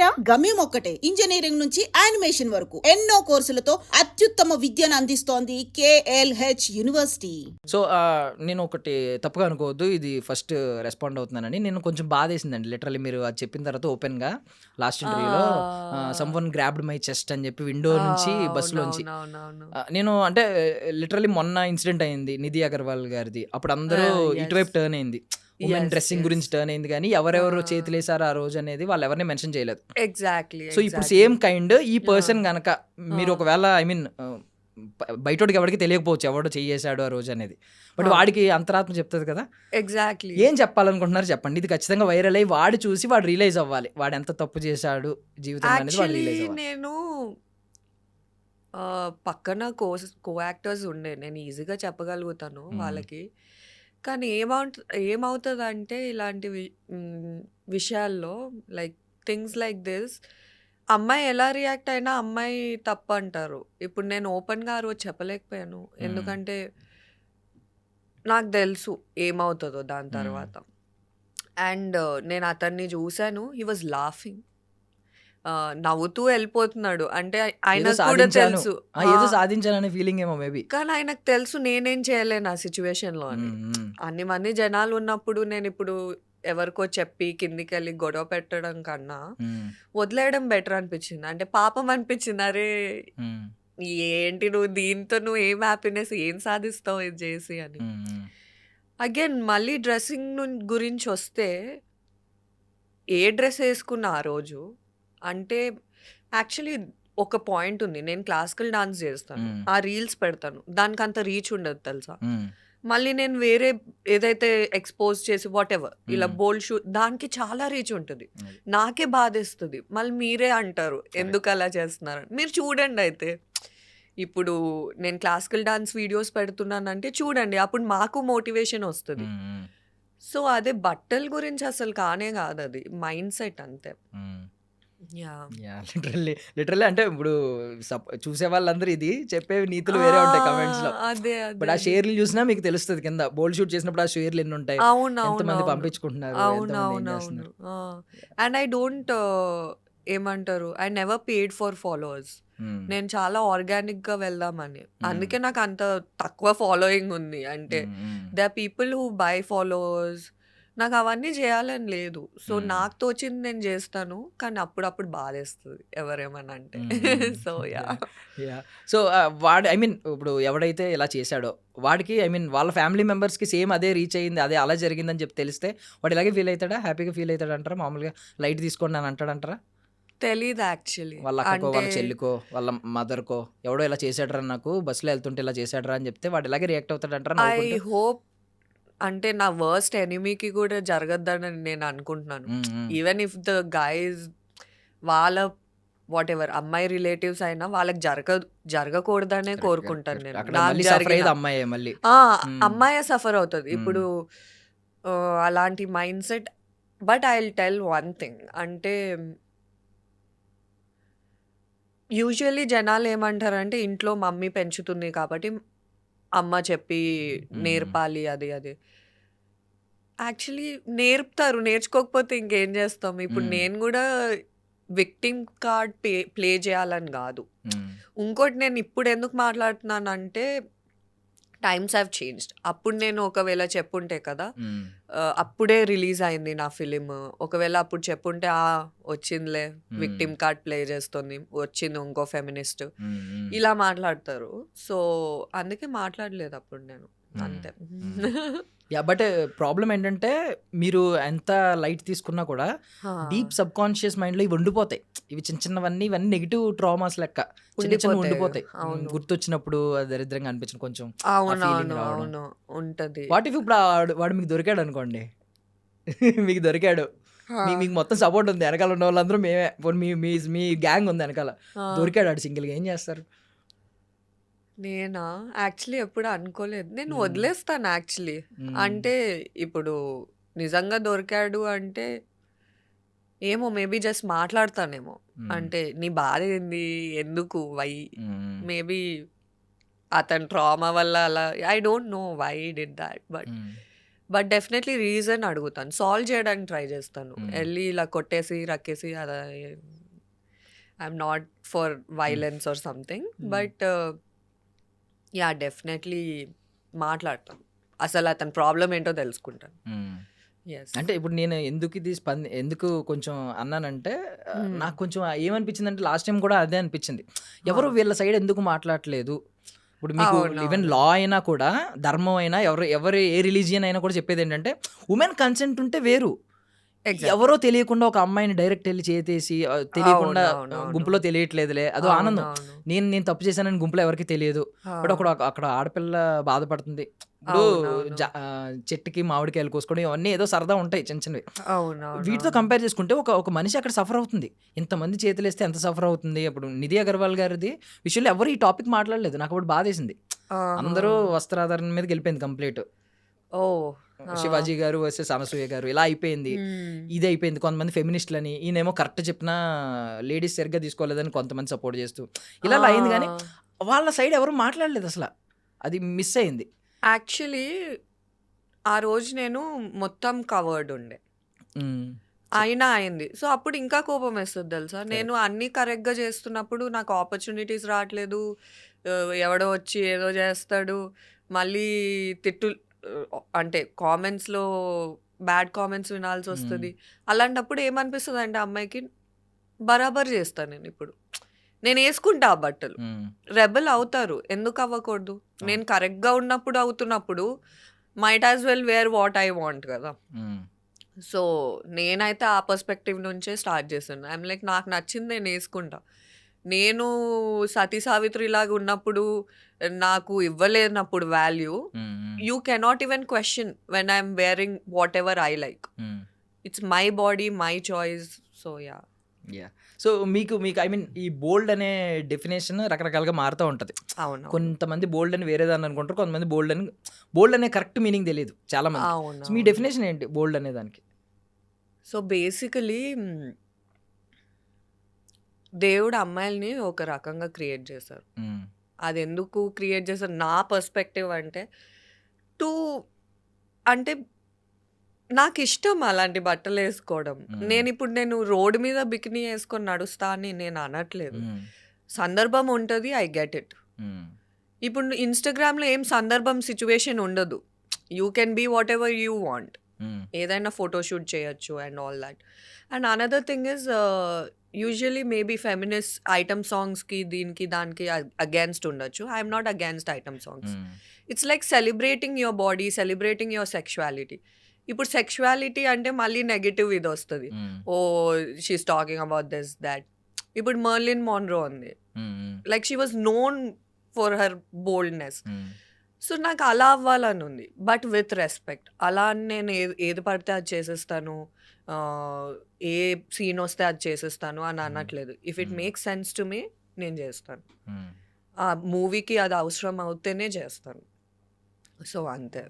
ఇంతేరా, గమ్యం ఒక్కటే. ఇంజనీరింగ్ నుంచి యానిమేషన్ వరకు ఎన్నో కోర్సులతో అత్యుత్తమ విద్యను అందిస్తోంది KLH యూనివర్సిటీ. సో నేను ఒకటి తప్పుగా అనుకోవద్దు, ఇది ఫస్ట్ రెస్పాండ్ అవుతున్నానని. నేను కొంచెం బాధేసిందండి లిటరల్లీ మీరు అది చెప్పిన తర్వాత ఓపెన్గా లాస్ట్ ఇంటర్వ్యూలో some one grabbed my chest అని చెప్పి విండో నుంచి బస్సులోంచి. నేను అంటే లిటరల్లీ మొన్న ఇన్సిడెంట్ అయింది నిధి అగర్వాల్ గారిది, అప్పుడు అందరూ ఇటువైపు టర్న్ అయింది, ఉమెన్ డ్రెస్సింగ్ గురించి టర్న్ అయింది, కానీ ఎవరెవరు చేతులేసారు ఆ రోజు అనేది వాళ్ళు ఎవరిని మెన్షన్ చేయలేదు. ఎగ్జాక్ట్లీ. సో ఇప్పుడు సేమ్ కైండ్ ఈ పర్సన్ గనక మీరు ఒకవేళ ఐ మీన్ బయటోడికి ఎవరికి తెలియకపోవచ్చు ఎవడో చేసాడు ఆ రోజు అనేది, బట్ వాడికి అంతరాత్మ చెప్తుంది కదా. ఎగ్జాక్ట్లీ. ఏం చెప్పాలనుకుంటున్నారు చెప్పండి. ఇది ఖచ్చితంగా వైరల్ అయ్యి వాడు చూసి వాడు రియలైజ్ అవ్వాలి వాడు ఎంత తప్పు చేశాడు జీవితంలో అనేది వాడు రియలైజ్ అవ్వాలి. నేను పక్కన కో యాక్టర్స్ ఉండే, నేను ఈజీగా చెప్పగలుగుతాను వాళ్ళకి. కానీ ఏమవుతుంది అంటే ఇలాంటి విషయాల్లో లైక్ థింగ్స్ లైక్ దిస్, అమ్మాయి ఎలా రియాక్ట్ అయినా అమ్మాయి తప్పు అంటారు. ఇప్పుడు నేను ఓపెన్గా ఆ రోజు చెప్పలేకపోయాను, ఎందుకంటే నాకు తెలుసు ఏమవుతుందో దాని తర్వాత. అండ్ నేను అతన్ని చూశాను, హీ వాజ్ లాఫింగ్, నవ్వుతూ వెళ్ళిపోతున్నాడు. అంటే ఆయనకు కూడా తెలుసు ఏదో సాధించాలనే ఫీలింగ్ ఏమో మేబీ, కానీ ఆయనకు తెలుసు నేనేం చేయలేను ఆ సిచ్యువేషన్లో అని. అన్ని మంది జనాలు ఉన్నప్పుడు నేను ఇప్పుడు ఎవరికో చెప్పి కిందికి వెళ్ళి గొడవ పెట్టడం కన్నా వదిలేయడం బెటర్ అనిపించింది. అంటే పాపం అనిపించింది, అరే ఏంటి నువ్వు దీంతో నువ్వు ఏం హ్యాపీనెస్ ఏం సాధిస్తావు ఇది చేసి అని. అగైన్ మళ్ళీ డ్రెస్సింగ్ గురించి వస్తే, ఏ డ్రెస్ వేసుకున్నా ఆ రోజు అంటే యాక్చువల్లీ ఒక పాయింట్ ఉంది, నేను క్లాసికల్ డాన్స్ చేస్తాను, ఆ రీల్స్ పెడతాను, దానికి అంత రీచ్ ఉండదు తెలుసా. మళ్ళీ నేను వేరే ఏదైతే ఎక్స్పోజ్ చేసి వాట్ ఎవర్ ఇలా బోల్డ్ షూ, దానికి చాలా రీచ్ ఉంటుంది, నాకే బాధేస్తుంది. మళ్ళీ మీరే అంటారు ఎందుకు అలా చేస్తున్నారు. మీరు చూడండి అయితే, ఇప్పుడు నేను క్లాసికల్ డాన్స్ వీడియోస్ పెడుతున్నానంటే చూడండి, అప్పుడు మాకు మోటివేషన్ వస్తుంది. సో అదే బట్టల గురించి అసలు కానే కాదు, అది మైండ్ సెట్ అంతే. లిటరల్లీ అంటే ఇప్పుడు చూసే వాళ్ళందరూ ఇది చెప్పే నీతులు వేరే ఉంటాయి కమెంట్స్ లో, బట్ ఆ షేర్లు చూసినా మీకు తెలుస్తుంది కింద బోల్డ్ షూట్ చేసినప్పుడు ఆ షేర్లు ఎన్ని ఉంటాయి, ఎంతమంది పంపించుకుంటున్నారు. అండ్ ఐ డోంట్ ఏమంటారు, I never paid for followers. నేను చాలా ఆర్గానిక్ గా వెళ్దామని, అందుకే నాకు అంత తక్కువ ఫాలోయింగ్ ఉంది. అంటే they are people who buy followers, నాకు అవన్నీ చేయాలని లేదు. సో నాకు తోచింది నేను చేస్తాను, కానీ అప్పుడప్పుడు బాధేస్తుంది ఎవరేమని అంటే. సో సో వాడు ఐ మీన్ ఇప్పుడు ఎవడైతే ఇలా చేశాడో వాడికి ఐ మీన్ వాళ్ళ ఫ్యామిలీ మెంబర్స్కి సేమ్ అదే రీచ్ అయ్యింది, అదే అలా జరిగిందని చెప్పి తెలిస్తే వాడు ఇలాగే ఫీల్ అవుతాడా, హ్యాపీగా ఫీల్ అవుతాడు అంటారా, మామూలుగా లైట్ తీసుకోండి అని అంటాడంటారా? తెలీదు యాక్చువల్లీ. వాళ్ళ అక్కకో వాళ్ళ చెల్లికో వాళ్ళ మదర్కో ఎవడో ఇలా చేసాడరా, నాకు బస్సులో వెళ్తుంటే ఇలా చేసాడరా అని చెప్తే వాడు ఇలాగే రియాక్ట్ అవుతాడంటారా? ఐ హోప్, అంటే నా వర్స్ట్ ఎనిమీకి కూడా జరగద్దని నేను అనుకుంటున్నాను. ఈవెన్ ఇఫ్ ద గైస్ వాళ్ళ వాట్ ఎవర్ అమ్మాయి రిలేటివ్స్ అయినా వాళ్ళకి జరగకూడదనే కోరుకుంటాను నేను. అమ్మాయి సఫర్ అవుతుంది ఇప్పుడు అలాంటి mind set. But I will tell one thing, అంటే యూజువల్లీ జనాలు ఏమంటారంటే ఇంట్లో మమ్మీ పెంచుతుంది కాబట్టి అమ్మ చెప్పి నేర్పాలి అది అది. యాక్చువల్లీ నేర్పుతారు, నేర్చుకోకపోతే ఇంకేం చేస్తాం. ఇప్పుడు నేను కూడా విక్టిమ్ కార్డ్ ప్లే చేయాలని కాదు. ఇంకోటి నేను ఇప్పుడు ఎందుకు మాట్లాడుతున్నానంటే టైమ్స్ హ్యావ్ చేంజ్డ్. అప్పుడు నేను ఒకవేళ చెప్పుంటే కదా, అప్పుడే రిలీజ్ అయింది నా ఫిలిం, ఒకవేళ అప్పుడు చెప్పుంటే వచ్చిందిలే విక్టిమ్ కార్డ్ ప్లే చేస్తుంది, వచ్చింది ఇంకో ఫెమినిస్ట్, ఇలా మాట్లాడతారు. సో అందుకే మాట్లాడలేదు అప్పుడు నేను, అంతే. బట్ ప్రాబ్లం ఏంటంటే మీరు ఎంత లైట్ తీసుకున్నా కూడా డీప్ సబ్ కాన్షియస్ మైండ్లో ఇవి ఉండిపోతాయి. ఇవి చిన్న చిన్నవన్నీ ఇవన్నీ నెగిటివ్ ట్రామాస్ లెక్క చిన్న చిన్న ఉండిపోతాయి. గుర్తొచ్చినప్పుడు దరిద్రంగా అనిపించిన కొంచెం ఉంటది. వాట్ ఇఫ్ ఇప్పుడు వాడు మీకు దొరికాడు అనుకోండి, మీకు దొరికాడు, మీకు మొత్తం సపోర్ట్ ఉంది, వెనకాల ఉన్న వాళ్ళందరూ మేమే, మీ గ్యాంగ్ ఉంది వెనకాల, దొరికాడు వాడు సింగిల్గా, ఏం చేస్తారు? నేనా యాక్చువల్లీ ఎప్పుడు అనుకోలేదు, నేను వదిలేస్తాను యాక్చువల్లీ. అంటే ఇప్పుడు నిజంగా దొరికాడు అంటే ఏమో మేబీ జస్ట్ మాట్లాడతానేమో, అంటే నీ బాధ ఏంది, ఎందుకు, వై, మేబీ అతని ట్రామా వల్ల అలా, I don't know why did that, but definitely reason అడుగుతాను, సాల్వ్ చేయడానికి ట్రై చేస్తాను. వెళ్ళి ఇలా కొట్టేసి రక్కేసి అలా I'm not for violence or something. But yeah definitely మాట్లాడతాను, అసలు అతని ప్రాబ్లం ఏంటో తెలుసుకుంటాను. ఎస్ అంటే ఇప్పుడు నేను ఎందుకు ఇది ఎందుకు కొంచెం అన్నానంటే నాకు కొంచెం ఏమనిపించింది అంటే లాస్ట్ టైం కూడా అదే అనిపించింది, ఎవరు వీళ్ళ సైడ్ ఎందుకు మాట్లాడట్లేదు. ఇప్పుడు మీకు ఈవెన్ లా అయినా కూడా ధర్మం అయినా ఎవరు ఏ రిలీజియన్ అయినా కూడా చెప్పేది ఏంటంటే ఉమెన్ కన్సెంట్ ఉంటే వేరు. ఎవరో తెలియకుండా ఒక అమ్మాయిని డైరెక్ట్ వెళ్ళి చేతేసి తెలియకుండా గుంపులో తెలియట్లేదులే అదో ఆనందం. నేను తప్పు చేశానని గుంపులో ఎవరికి తెలియదు. బట్ అక్కడ ఆడపిల్ల బాధపడుతుంది. ఇప్పుడు చెట్టుకి మామిడికాయలు కోసుకోవడం ఇవన్నీ ఏదో సరదా ఉంటాయి చిన్న చిన్నవి. వీటితో కంపేర్ చేసుకుంటే ఒక మనిషి అక్కడ సఫర్ అవుతుంది. ఇంతమంది చేతులేస్తే ఎంత సఫర్ అవుతుంది. ఇప్పుడు నిధి అగర్వాల్ గారిది విషయంలో ఎవరు ఈ టాపిక్ మాట్లాడలేదు. నాకు అప్పుడు బాధేసింది. అందరూ వస్త్రాధారణ మీదకి వెళ్ళిపోయింది కంప్లీట్. శివాజీ గారు వర్సెస్ అనసూయ గారు ఇలా అయిపోయింది. ఇది అయిపోయింది. కొంతమంది ఫెమినిస్టులని, ఈయనేమో కరెక్ట్ చెప్పినా లేడీస్ సరిగ్గా తీసుకోలేదని కొంతమంది సపోర్ట్ చేస్తూ ఇలా అయింది. కానీ వాళ్ళ సైడ్ ఎవరు మాట్లాడలేదు అసలు. అది మిస్ అయింది. యాక్చువల్లీ ఆ రోజు నేను మొత్తం కవర్డ్ ఉండే, అయినా అయింది. సో అప్పుడు ఇంకా కోపం వేస్తుంది తెలుసా. నేను అన్నీ కరెక్ట్గా చేస్తున్నప్పుడు నాకు ఆపర్చునిటీస్ రావట్లేదు. ఎవడో వచ్చి ఏదో చేస్తాడు, మళ్ళీ తిట్టు అంటే కామెంట్స్లో బ్యాడ్ కామెంట్స్ వినాల్సి వస్తుంది. అలాంటప్పుడు ఏమనిపిస్తుంది అంటే అమ్మాయికి బరాబర్ చేస్తాను నేను. ఇప్పుడు నేను వేసుకుంటా ఆ బట్టలు, రెబల్ అవుతారు, ఎందుకు అవ్వకూడదు. నేను కరెక్ట్గా ఉన్నప్పుడు అవుతున్నప్పుడు might as well wear what I want కదా. సో నేనైతే ఆ పర్స్పెక్టివ్ నుంచే స్టార్ట్ చేశాను. ఐఎమ్ లైక్ నాకు నచ్చింది నేను వేసుకుంటా. నేను సతీ సావిత్రి లాగా ఉన్నప్పుడు నాకు ఇవ్వలేనప్పుడు value, you cannot even question when I'm wearing whatever I like. It's my body, my choice. So yeah. So మీకు ఐ మీన్ ఈ బోల్డ్ అనే డెఫినేషన్ రకరకాలుగా మారుతూ ఉంటుంది. అవును, కొంతమంది బోల్డ్ అని వేరేదాన్ని అనుకుంటారు, కొంతమంది బోల్డ్ అనే కరెక్ట్ మీనింగ్ తెలియదు చాలా మంది. అవును. మీ డెఫినేషన్ ఏంటి బోల్డ్ అనే దానికి? సో బేసికలీ దేవుడు అమ్మాయిల్ని ఒక రకంగా క్రియేట్ చేశారు. అది ఎందుకు క్రియేట్ చేశారు నా పర్స్పెక్టివ్ అంటే, అంటే నాకు ఇష్టం అలాంటి బట్టలు వేసుకోవడం. నేను రోడ్డు మీద బికినీ వేసుకొని నడుస్తా అని నేను అనట్లేదు. సందర్భం ఉంటుంది, ఐ గెట్ ఇట్. ఇప్పుడు ఇన్స్టాగ్రామ్లో ఏం సందర్భం సిచ్యువేషన్ ఉండదు. You can be whatever you want. ఏదైనా ఫోటోషూట్ చేయొచ్చు and all that. And another thing is usually maybe feminist item సాంగ్స్కి దీనికి దానికి అగేన్స్ట్ ఉండొచ్చు. I'm not against item songs. It's like celebrating your body, celebrating your sexuality. ఇప్పుడు sexuality అంటే మళ్ళీ negative ఇది వస్తుంది. Oh she's talking about this that. ఇప్పుడు మర్లిన్ మాన్రో ఉంది, like she was known for her boldness. So నాకు అలా అవ్వాలని ఉంది, బట్ విత్ రెస్పెక్ట్. అలా అని నేను ఏది పడితే అది చేసేస్తాను, ఏ సీన్ వస్తే అది చేసేస్తాను అని అనట్లేదు. If it makes sense to me నేను చేస్తాను. ఆ మూవీకి అది అవసరం అవుతేనే చేస్తాను. సో అంతే.